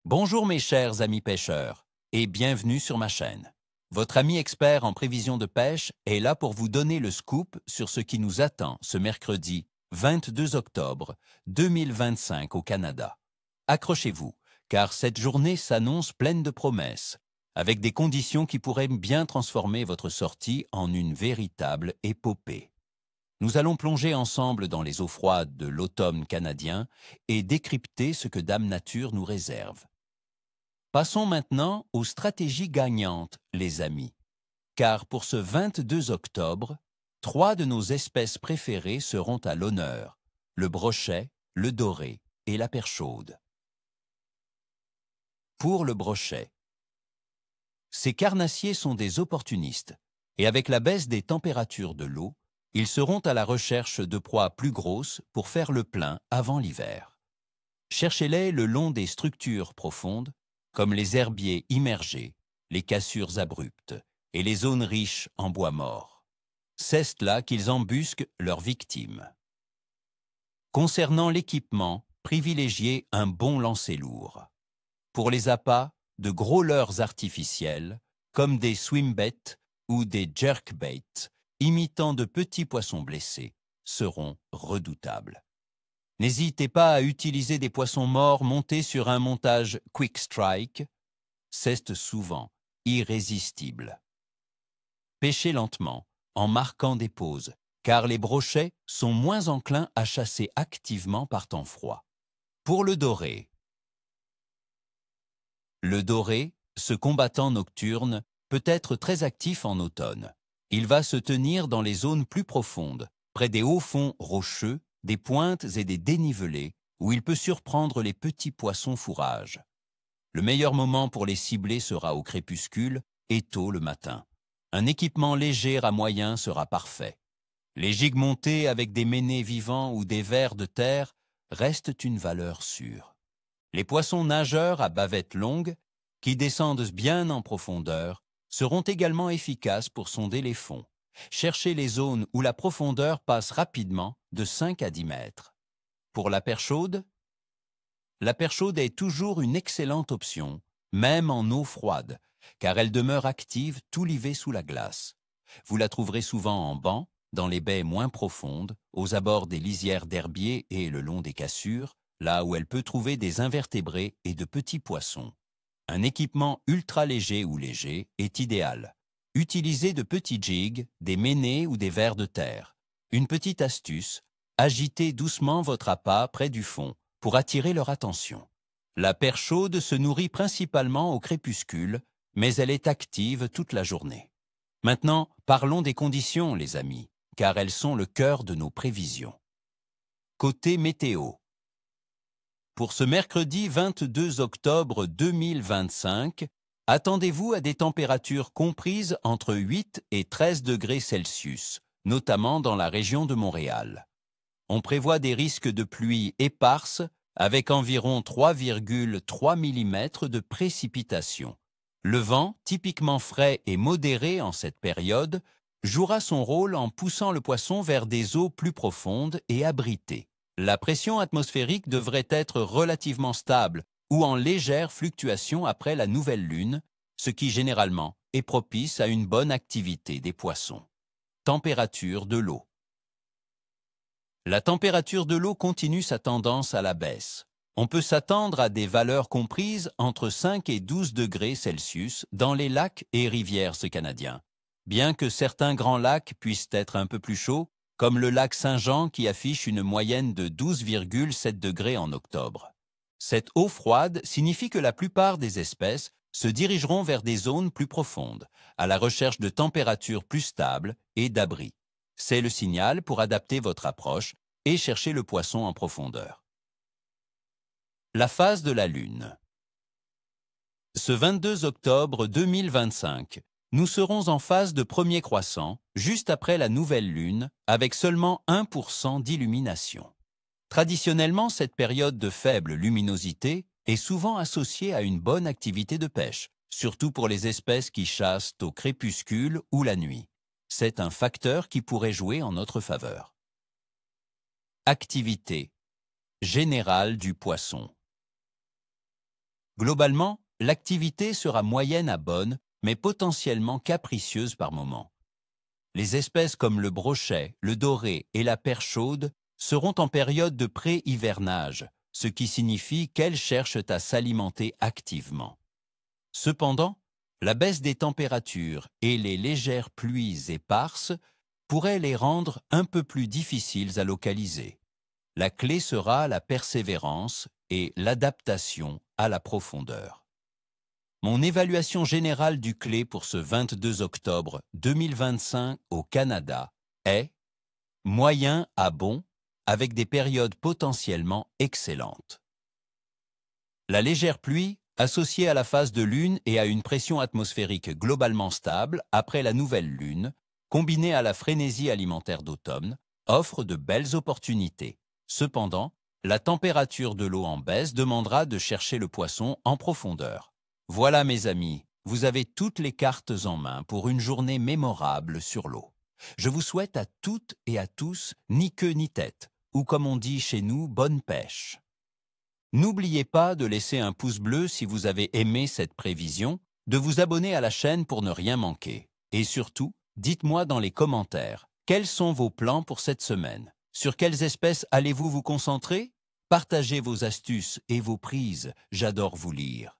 Bonjour mes chers amis pêcheurs et bienvenue sur ma chaîne. Votre ami expert en prévision de pêche est là pour vous donner le scoop sur ce qui nous attend ce mercredi 22 octobre 2025 au Canada. Accrochez-vous, car cette journée s'annonce pleine de promesses, avec des conditions qui pourraient bien transformer votre sortie en une véritable épopée. Nous allons plonger ensemble dans les eaux froides de l'automne canadien et décrypter ce que Dame Nature nous réserve. Passons maintenant aux stratégies gagnantes, les amis, car pour ce 22 octobre, 3 de nos espèces préférées seront à l'honneur, le brochet, le doré et la perche chaude. Pour le brochet, ces carnassiers sont des opportunistes, et avec la baisse des températures de l'eau, ils seront à la recherche de proies plus grosses pour faire le plein avant l'hiver. Cherchez-les le long des structures profondes, comme les herbiers immergés, les cassures abruptes et les zones riches en bois mort. C'est là qu'ils embusquent leurs victimes. Concernant l'équipement, privilégiez un bon lancer lourd. Pour les appâts, de gros leurres artificiels, comme des swimbaits ou des jerkbaits, imitant de petits poissons blessés, seront redoutables. N'hésitez pas à utiliser des poissons morts montés sur un montage Quick Strike. C'est souvent irrésistible. Pêchez lentement, en marquant des pauses, car les brochets sont moins enclins à chasser activement par temps froid. Pour le doré, ce combattant nocturne, peut être très actif en automne. Il va se tenir dans les zones plus profondes, près des hauts fonds rocheux, des pointes et des dénivelés, où il peut surprendre les petits poissons fourrages. Le meilleur moment pour les cibler sera au crépuscule et tôt le matin. Un équipement léger à moyen sera parfait. Les gigues montées avec des ménés vivants ou des vers de terre restent une valeur sûre. Les poissons nageurs à bavette longue, qui descendent bien en profondeur, seront également efficaces pour sonder les fonds. Cherchez les zones où la profondeur passe rapidement de 5 à 10 mètres. Pour la perche chaude est toujours une excellente option, même en eau froide, car elle demeure active tout l'hiver sous la glace. Vous la trouverez souvent en banc, dans les baies moins profondes, aux abords des lisières d'herbiers et le long des cassures, là où elle peut trouver des invertébrés et de petits poissons. Un équipement ultra léger ou léger est idéal. Utilisez de petits jigs, des ménés ou des vers de terre. Une petite astuce, agitez doucement votre appât près du fond pour attirer leur attention. La perche chaude se nourrit principalement au crépuscule, mais elle est active toute la journée. Maintenant, parlons des conditions, les amis, car elles sont le cœur de nos prévisions. Côté météo. Pour ce mercredi 22 octobre 2025, attendez-vous à des températures comprises entre 8 et 13 degrés Celsius, notamment dans la région de Montréal. On prévoit des risques de pluie éparses avec environ 3,3 mm de précipitations. Le vent, typiquement frais et modéré en cette période, jouera son rôle en poussant le poisson vers des eaux plus profondes et abritées. La pression atmosphérique devrait être relativement stable ou en légère fluctuation après la nouvelle lune, ce qui généralement est propice à une bonne activité des poissons. Température de l'eau. La température de l'eau continue sa tendance à la baisse. On peut s'attendre à des valeurs comprises entre 5 et 12 degrés Celsius dans les lacs et rivières canadiens. Bien que certains grands lacs puissent être un peu plus chauds, comme le lac Saint-Jean qui affiche une moyenne de 12,7 degrés en octobre. Cette eau froide signifie que la plupart des espèces se dirigeront vers des zones plus profondes, à la recherche de températures plus stables et d'abris. C'est le signal pour adapter votre approche et chercher le poisson en profondeur. La phase de la Lune. Ce 22 octobre 2025, nous serons en phase de premier croissant, juste après la nouvelle Lune, avec seulement 1% d'illumination. Traditionnellement, cette période de faible luminosité est souvent associée à une bonne activité de pêche, surtout pour les espèces qui chassent au crépuscule ou la nuit. C'est un facteur qui pourrait jouer en notre faveur. Activité générale du poisson. Globalement, l'activité sera moyenne à bonne, mais potentiellement capricieuse par moment. Les espèces comme le brochet, le doré et la perche chaude seront en période de pré-hivernage, ce qui signifie qu'elles cherchent à s'alimenter activement. Cependant, la baisse des températures et les légères pluies éparses pourraient les rendre un peu plus difficiles à localiser. La clé sera la persévérance et l'adaptation à la profondeur. Mon évaluation générale du clé pour ce 22 octobre 2025 au Canada est moyen à bon, avec des périodes potentiellement excellentes. La légère pluie, associée à la phase de lune et à une pression atmosphérique globalement stable après la nouvelle lune, combinée à la frénésie alimentaire d'automne, offre de belles opportunités. Cependant, la température de l'eau en baisse demandera de chercher le poisson en profondeur. Voilà mes amis, vous avez toutes les cartes en main pour une journée mémorable sur l'eau. Je vous souhaite à toutes et à tous ni queue ni tête, ou comme on dit chez nous, bonne pêche. N'oubliez pas de laisser un pouce bleu si vous avez aimé cette prévision, de vous abonner à la chaîne pour ne rien manquer. Et surtout, dites-moi dans les commentaires, quels sont vos plans pour cette semaine? Sur quelles espèces allez-vous vous concentrer? Partagez vos astuces et vos prises, j'adore vous lire.